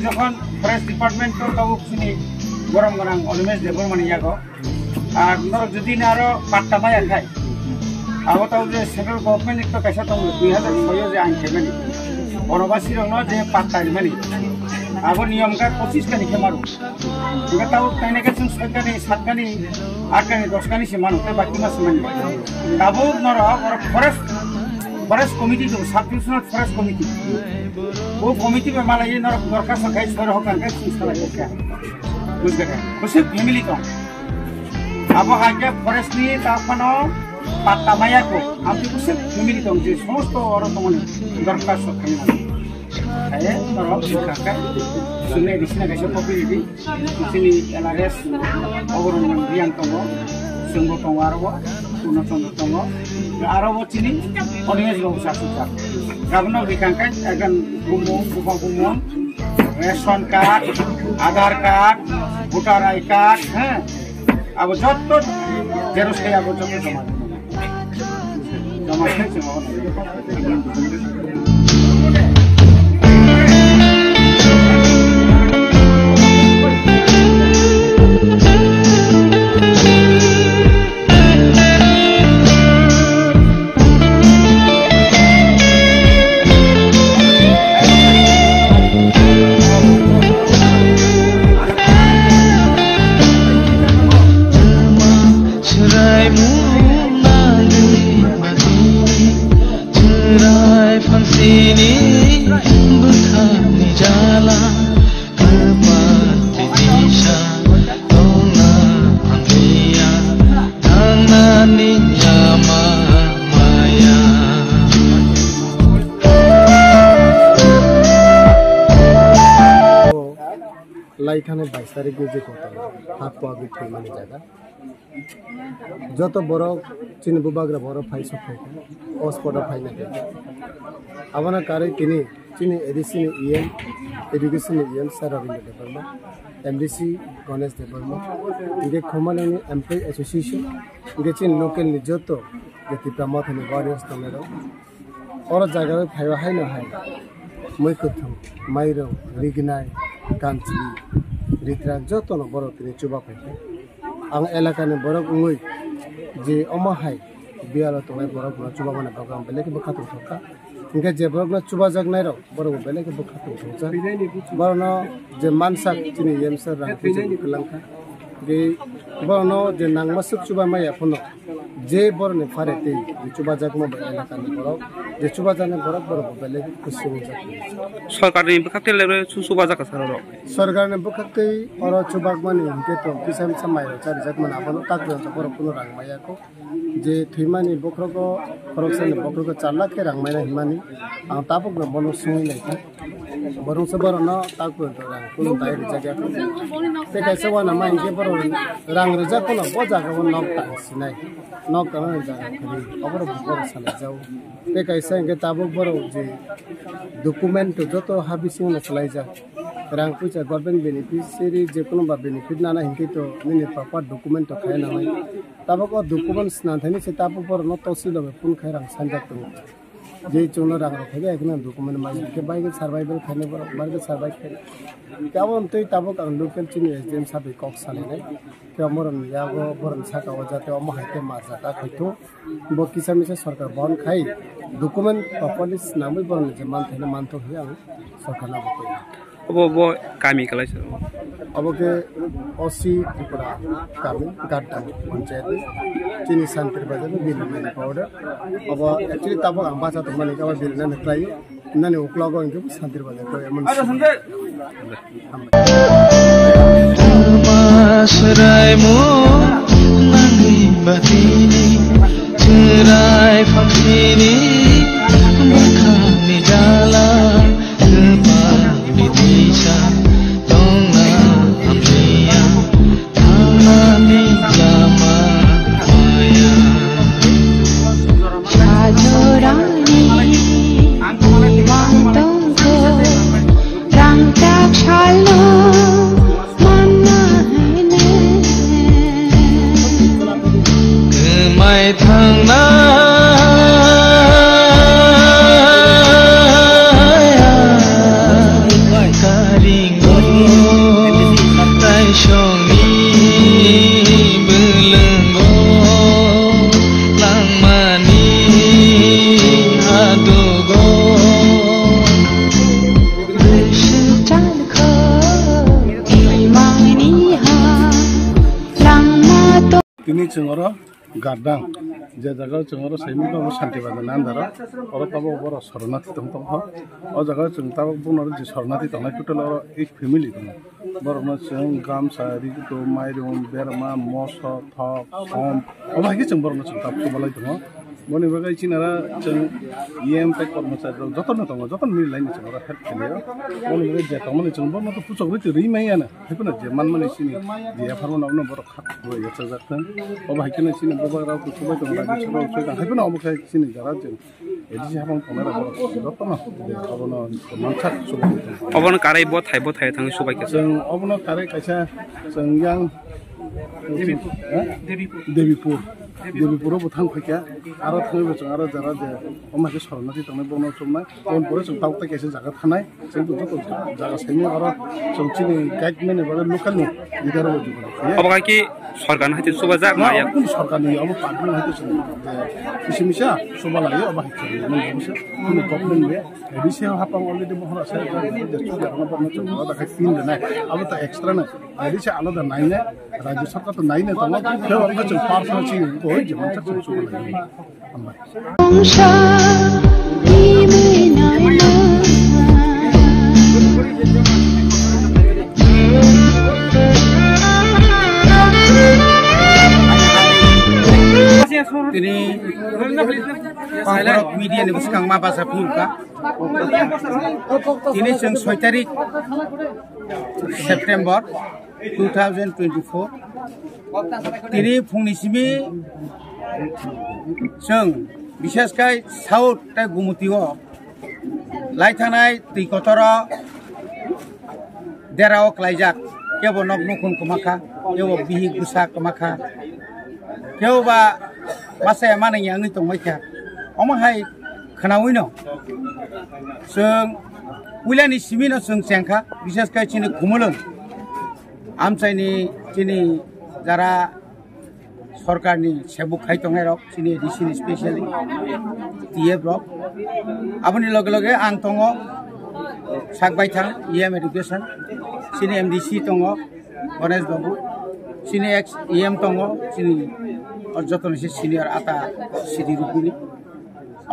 যখন forest department গরম গরম অনিমেষ দেবর মানে যাগো আর যদি না আরো পাট্টা মায়া খায় আবো তাও যে সেন্ট্রাল গভর্নমেন্ট একটা কাছে তো 2006 যে আইন খেবেনি বনবাসী রং যে পাট্টা মানে আবো নিয়ম কার 25 কানি খেমারু juga tahu kayaknya kan sekali 7 kali 8 kali 10 kali sih manu tapi baki masih mani tahu nora orang forest committee itu subdivisional forest committee वो committee में माला ये नरा दरकार संख्या सर होकर के सिस्टम है क्या बुझ गए उसे फैमिली तो अब हाके forest ni तापनो पाता माया को हम तो उसे फैमिली तो जो समस्त और तो मन दरकार संख्या है नरा दिखाकर सुने दिसना कैसे popularity sini LRS orang yang riang tongo sungguh tongo arabo puno tongo arabo sini orangnya juga bisa suka karena dikangkat akan bumung ration card Aadhaar card voter ID card अब जत्तो जेरोक्स के अब जत्तो जमा लाइथाने 22 तारीख जे कोता हाथ को आगे थे माने जागा जो तो बरो चिन बुबाग्रा बरो फाइ सफाइ ओस पडा फाइ ना आवना कारे किनी चिन एडिसन EM education EM sir Rabindra Debbarma MDC Ganesh Debbarma इगे खमालेनी एम्प्लॉय एसोसिएशन इगे चिन लोकल नि जतो जति प्रमोथनि वॉरियर्स तमेरो और जगह में फाइवा हाइ न हाइ मैकथु माइरो रिगनाय कांची रित्रा जतो न बरो तिनि चुबा फाइखे आं एलाकानि बरो उङै जे अमा हाइ बियालो तो बरो न चुबा माने प्रोग्राम बेलेके बखातु थका इनके जे बरो न चुबा जगनाय र बरो बेलेके बखातु थका बरो न जे मानसा तिनि येमसर रां कलंका जे बरो न जे नांगमासुक चुबा माया फनो जे बरो ने फारेते जे चुबा जगमा एलाकानि बरो जे चुबा जाने बरो बेलेके खुशी हो जाती सरकारनि बखाते लेबे सुबा जाका सारो सरकारनि बखाते और चुबाक माने इनके तो किसान समाय चारि जात माने आपनो ताकरो तो बरो पुनो रां माया को जे थैमानि बख्रको फरकसन बख्रको 4 लाख के रां माया हिमानि आ तापक न बनो सुइ लाइका बरो से बरो न ताकरो तो रां पुनो दाइर जग्गा को ते कैसे वाना मा इनके बरो रां रजा को न बजागा व नक तासिनाय नक तना जग्गा खरि अबरो बरो साला जाऊ ते कैसे इनके ताबक बरो जे डॉक्यूमेंट जो तो हाबिसिङ न चलाइ जा रां पैसा गभर्नमेंट बेनिफिशियरी जे कोनो बा बेनिफिट नाना हिंके तो मिनि प्रॉपर डॉक्यूमेंट तो खाय ना ताबक डॉक्यूमेंट्स ना थनि से ताबक पर न तसिल पुन खाय रां सानजा तो जे चोनो रां खाय एकना डॉक्यूमेंट माइ के बाइक सर्वाइवल खाने पर बाइक सर्वाइव काबन तै ताबक आं लोकल चिनि एसडीएम साबे कक सालायनाय के मरन यागो बरन साका जाते अम हाइते मा जाता खैथो बो किसामिसे सरकार बन खाय डॉक्यूमेंट प्रॉपर्ली नामै बरन जे मान थैने मानतो हे आं सरकार ना बको अब कामी कलाइसो अब के ओसी त्रिपुरा कामी गाड्डा पंचायत चिनी शान्तिर बजार बिल पाउडर अब एक्चुअली तब हम बाचा त माने का बिल न ट्राई नने उक्लागो इनके शान्तिर बजार को एमन मासराय मो नंगी बतिनी चिराय फंसिनी बखानी जाला thằng na chungoro gardang je jaga chungoro saimi ko shanti badan andara oro tabo boro soronati tong tong ho o jaga chung tabo bunor je soronati tong total oro ek family tong boro no chung gam sari to mairum berma moso thok som o bagi chung boro no chung tabo balai tong moni bagai chinara chung em tak kormachari joton tong joton mil lain chung oro help kelio moni bagai je tong mani chung boro to puchok ri ri mai ana hepuna je man mani sini je farmo na boro khat ho ya chajak o bagi kena sini boba ra ku chubai tong ra chubai chubai hepuna o bagi sini jara je edi je habang tong ra boro joton abono manchak chubai abono karai bo thai thang subai ke जों अबनो कारे कायसा जों यां देवीपुर बुथां फैया आरो थैबो जों आरो जरा जे अमाके सरनाथि तंनाय बनो चुमनाय उन परे जों तावता केसे जागा थानाय जों दुतो जागा साइनि आरो जों चिनि गाइडमेन एबा लोकालनि लिडार बायदि अबगा कि सरकार हाते सुबा जा माया कोन सरकारनि अब पार्टी हाते जों किसिमिसा सुबा लायो अब हाते नों बुझो कोन गभर्नमेन्ट बे एदिसे हापां अलरेडि महरा से जे सुबा बनो जों दा खाय फिन देनाय अब त एक्स्ट्रा ना एदिसे आलादा नायने राज्य सरकार त नायने त त्यो अब जों पार्सनल चिनि होय जे मानसिक जों सुबा लायो Ini pangkorok media ni buskang mabasa piuka. Ini jeng 6 tarik September 2024. Ini fungni simi jeng biseskai saut ta gumutiwo. Laitanai ti kotoro derao klaijak. Kebo nok nukun kumaka, kebo bihi gusa kumaka. Kau ba masa mana yang itu mereka, omah hai kenawin no, seng wilayah ni sini no seng sengka, bisa sekali cini kumulun, amca ini cini jara सरकार नि सेबुक खाइ तंगाय रक सिनि addition specially TF रक आबनि लगे लगे आं दङ सागबाय थां इएम एडुकेशन सिनि एमडीसी दङ गणेश बाबू सिनि एक्स इएम दङ सिनि जतनसे सिनियर आटा सिडि रुपिनि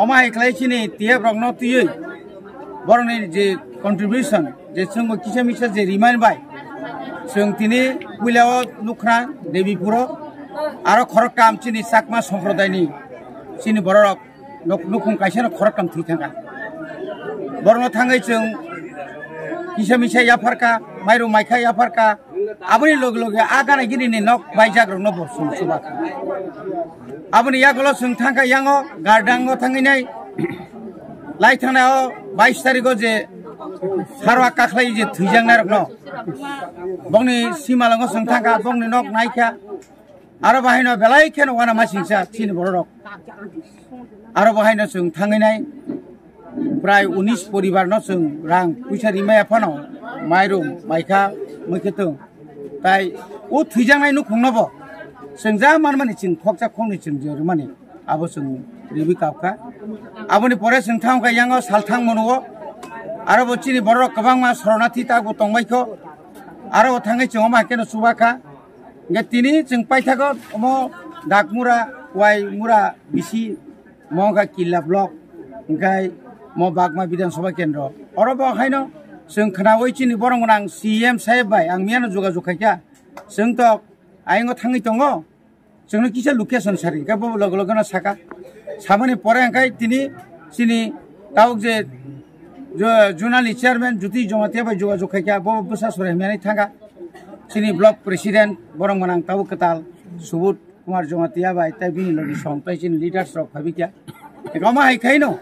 अमा हेक्लाय सिनि टीएफ रक न तुयै बरनि जे कन्ट्रिबिउशन जे जोंबो किसा मिसा जे रिमाइन्ड बाय जों तिनि कुइलाव नुख्रा देबिपुर आरो खरकाम चिनि साकमा सम्प्रदायनि चिनि बररक नुखुं कायसेनो खरकाम थैथांगा बरनो थाङै जों किसा मिसा याफारका माइरु माइखा याफारका आबनि लगे लगे आगानाय गिरिनि नक बायजाग्रो न बसुं सुबाखा आबनि यागलो जों थांगा यांगो गारदांगो थाङैनाय लाइथानायाव 22 तारिखो जे सारवा काखलाय जे थैजांनाय रक न बंनि सिमालांगो जों थांगा बंनि नक नायखा आरो बाहायनो बेलाय खेन वाना मासिंसा चिनि बररक आरो बाहायनो जों थाङैनाय प्राय 19 परिवार न जों रां फैसा रिमाय आफानाव माइरं माइखा मैखेथों ताय ओ थैजांनाय नुखुंनबो जों जा माने चिन खकजा खंनि जों जे माने आबो जों रिबि कापका आबोनि परे जों थांगा यांगो सालथां मनवो आरो बचिनि बररक गोबां मा शरणार्थी तागो तंबायखो आरो थाङै जों मा केनो सुबाखा Tini jeng paithago mo dakmura wai mura bisi monga killa blok ngai mo bagma bidan sabha kendro orobo haino jeng khnawai chini borongrang CM saib bai ang miano jogajog khaika jeng to aingo thangi tongo jengno kisa location sari ka bo log logana saka samani pore ngai tini sini tauk je junali chairman juti jomatia bai jogajog khaika bo busa sore miani thanga Sini blok presiden borong manang tahu ketal subut kumar jomatia bai tabini lagi sompai sini leaders rok habikya ekama hai kaino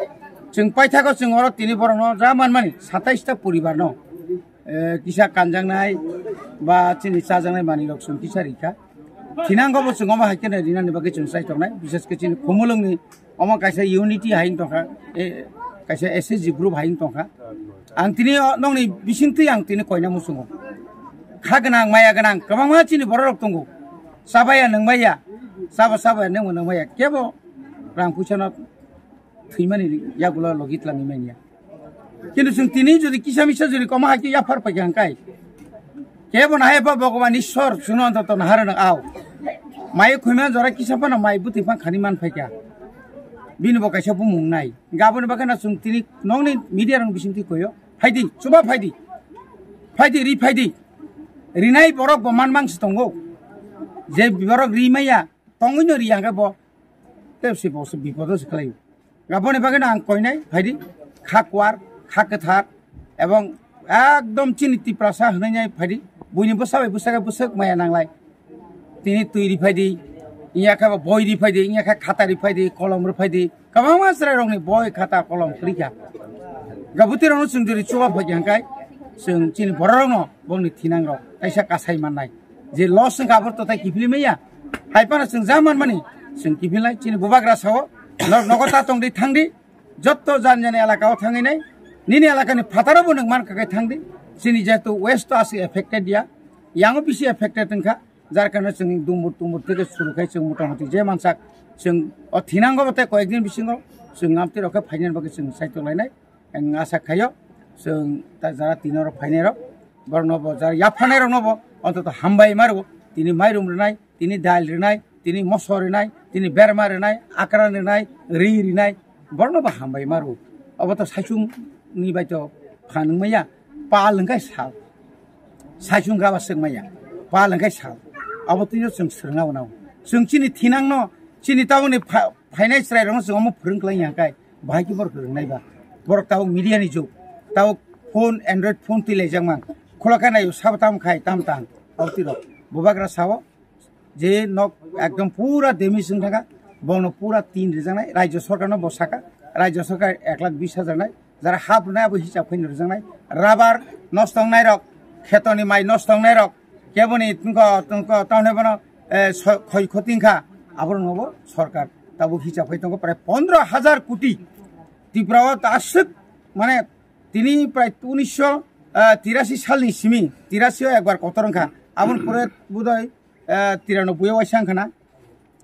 jeng paithago jeng oro tini borong no jaman mani 27 ta poribar no kisa kanjangnai ba sini sajangnai mani rok sung kisa rika tinanggo bo jeng oma haikene rinani bagi jeng sai tongnai bises ke sini khumulungni oma kaisa unity haing tongka kaisa SSG group haing tongka ang tini nongni bisingti ang tini koina musungo Kagenang maya genang, kemang macam ni borok tunggu. Sabaya neng maya, sabaya neng neng maya. Kebo, orang pucana, terima ni ya gula logit lang imenya. Kini sentini jadi kisah misal jadi kau mah ya par pakai angkai. Kebo nahe pa bagaimana nisor sunon atau nahar nang au. माइ खुइमा जरा किसाफाना माइ बुतिफां खानि मान फाइका बिनबो काइसा बुमुं नाय गाबोन बागाना जों तिनि नंनि media रं बिसिमति कयो फाइदि सुबा फाइदि रि फाइदि रिनाय बरक बमान मांस दंगो जे बरक रिमाया तंगिनो रियागा ब तेबसे बस बिपद सखलायो गाबोन बागाना आं कयनाय फाइदि खाकवार खाकथार एवं एकदम चिनिति प्रासा हनाय फाइदि बयनिबो साबाय बुसागा बुसक माया नांलाय तिनि तुइरि फाइदि इयाखा बयरि फाइदि इयाखा खातारि फाइदि कलम फाइदि गोबां मानसिफ्रा रंनि बय खाता कलम खरिखा गाबुति रंनो जों जेरै चुबा फाइखांखाय जों चिनि बररंनो बंनि थिनांग रं ताइसा कासाय माननाय जे लस जों गाबर तथाय किफिलिमैया हाइपाना जों जामान मानि जों किफिलाय चिनि बुबाग्रा साव नगता तंदि थांदि जत्त जानजाने एलाकायाव थाङैनाय निनि एलाकानि फाताराबो नों मानखाखाय थांदि चिनि जेतु वेस्ट आसि एफेक्टेड या यांगो बिसि एफेक्टेड नोंखा जार कारण जों दुमुर থেকে सुरुखाय जों मोटामोटी जे मानसा जों थिनांगौ बाथाय कयेकदिन बिसिङाव जों आमति रखा फाइनाल बागै जों साइथ लायनाय आं आसा खायो जों दा जारा तिनर फाइनाल बरनब जार याफानाय रनब अन्तत हामबाय मारो तिनि माइरुम रनाय तिनि दाल रनाय तिनि मसर रनाय तिनि बेरमा रनाय आक्रा रनाय रि रिनाय बरनब हामबाय मारो अब त साइसुं नि बायथ फानमैया पालंगाय साइसुं गाबा सोंमैया पालंगाय सा अब तिनो जों सोरना उनाव जों चिनि थिनांनो चिनि टाउननि फाइनाय स्राय रं जों फोरोंख्लाययाखाय बाहायकि बर फोरोंनायबा बर टाउ मिडियानि जुग टाउ फोन एंड्रॉइड फोन तिले जंगमा खोलाखानाय साबताम खाय तामतां आवति र बुबाग्रा साव जे नक एकदम पूरा देमी जों थागा बनो पूरा 3 रिजानाय राज्य सरकारनो बसाका राज्य सरकार 1,20,000 नाय जरा हाबनायाबो हिसाब फैनो रिजानाय राबार नस्तंनाय रक खेतनि माइ नस्तंनाय रक केबनि तुमको टाउने बनो खय खतिंखा आबर नबो सरकार ताबो हिसाब फैतंगो प्राय 15,000 कोटी त्रिपुराव तासुक माने तिनि प्राय 1983 सालनि सिमी 83 एकबार कतरंखा आबन परे बुदय 93 वाइसांखाना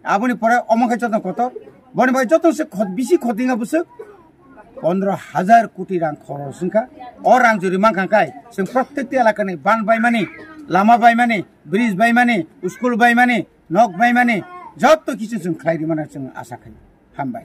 आबनि परे अमखाय जतन कत बनि बाय जतन से बिसि खतिंगा बुसुक 15,000 कोटी रां खरसंखा अ रां जुरि मांखांखाय जों प्रत्येक एलाकानि बान बाय माने लामा बाय माने ब्रिज बाय माने स्कुल बाय माने नक बाय माने जत्त किछु जों खालायदि माने जों आसा खायो हामबाय।